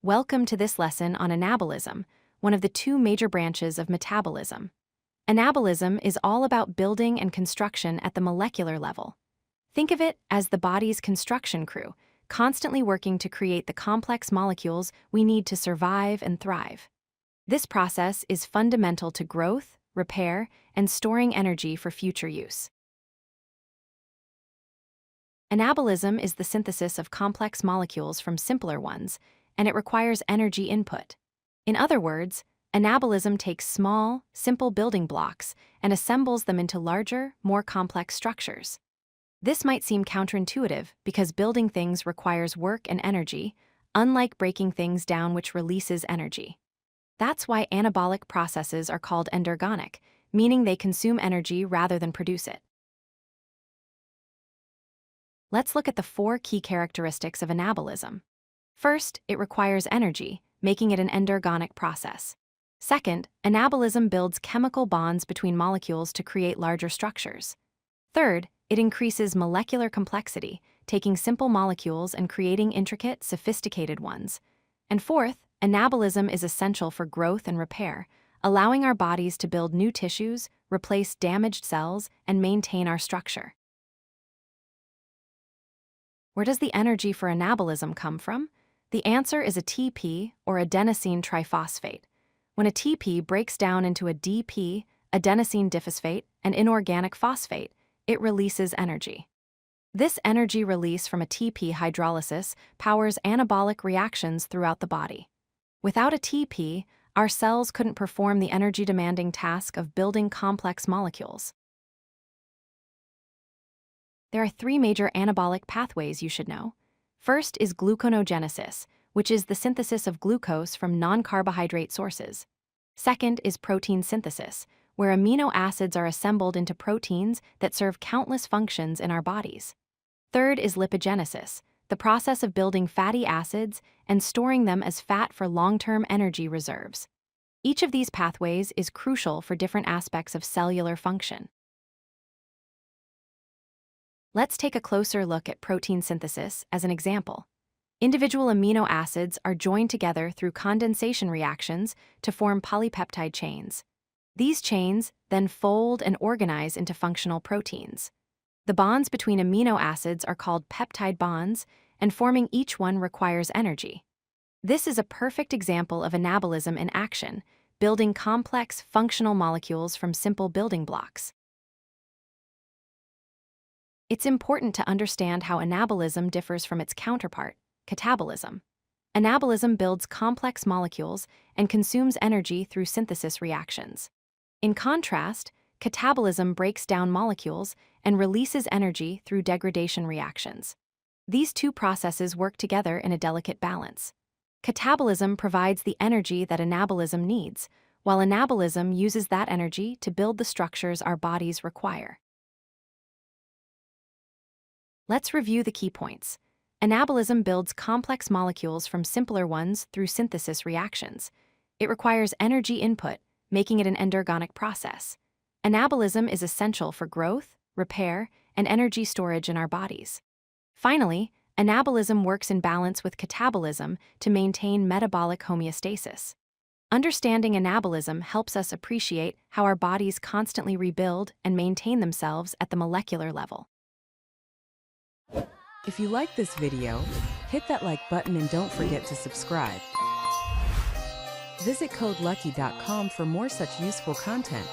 Welcome to this lesson on anabolism, one of the two major branches of metabolism. Anabolism is all about building and construction at the molecular level. Think of it as the body's construction crew, constantly working to create the complex molecules we need to survive and thrive. This process is fundamental to growth, repair, and storing energy for future use. Anabolism is the synthesis of complex molecules from simpler ones, and it requires energy input. In other words, anabolism takes small, simple building blocks and assembles them into larger, more complex structures. This might seem counterintuitive because building things requires work and energy, unlike breaking things down, which releases energy. That's why anabolic processes are called endergonic, meaning they consume energy rather than produce it. Let's look at the 4 key characteristics of anabolism. First, it requires energy, making it an endergonic process. Second, anabolism builds chemical bonds between molecules to create larger structures. Third, it increases molecular complexity, taking simple molecules and creating intricate, sophisticated ones. And fourth, anabolism is essential for growth and repair, allowing our bodies to build new tissues, replace damaged cells, and maintain our structure. Where does the energy for anabolism come from? The answer is a TP, or adenosine triphosphate. When a TP breaks down into a DP, adenosine diphosphate, an inorganic phosphate, it releases energy. This energy release from a TP hydrolysis powers anabolic reactions throughout the body. Without a TP, our cells couldn't perform the energy-demanding task of building complex molecules. There are 3 major anabolic pathways you should know. First is gluconeogenesis, which is the synthesis of glucose from non-carbohydrate sources. Second is protein synthesis, where amino acids are assembled into proteins that serve countless functions in our bodies. Third is lipogenesis, the process of building fatty acids and storing them as fat for long-term energy reserves. Each of these pathways is crucial for different aspects of cellular function. Let's take a closer look at protein synthesis as an example. Individual amino acids are joined together through condensation reactions to form polypeptide chains. These chains then fold and organize into functional proteins. The bonds between amino acids are called peptide bonds, and forming each one requires energy. This is a perfect example of anabolism in action, building complex, functional molecules from simple building blocks. It's important to understand how anabolism differs from its counterpart, catabolism. Anabolism builds complex molecules and consumes energy through synthesis reactions. In contrast, catabolism breaks down molecules and releases energy through degradation reactions. These two processes work together in a delicate balance. Catabolism provides the energy that anabolism needs, while anabolism uses that energy to build the structures our bodies require. Let's review the key points. Anabolism builds complex molecules from simpler ones through synthesis reactions. It requires energy input, making it an endergonic process. Anabolism is essential for growth, repair, and energy storage in our bodies. Finally, anabolism works in balance with catabolism to maintain metabolic homeostasis. Understanding anabolism helps us appreciate how our bodies constantly rebuild and maintain themselves at the molecular level. If you like this video, hit that like button and don't forget to subscribe. Visit codelucky.com for more such useful content.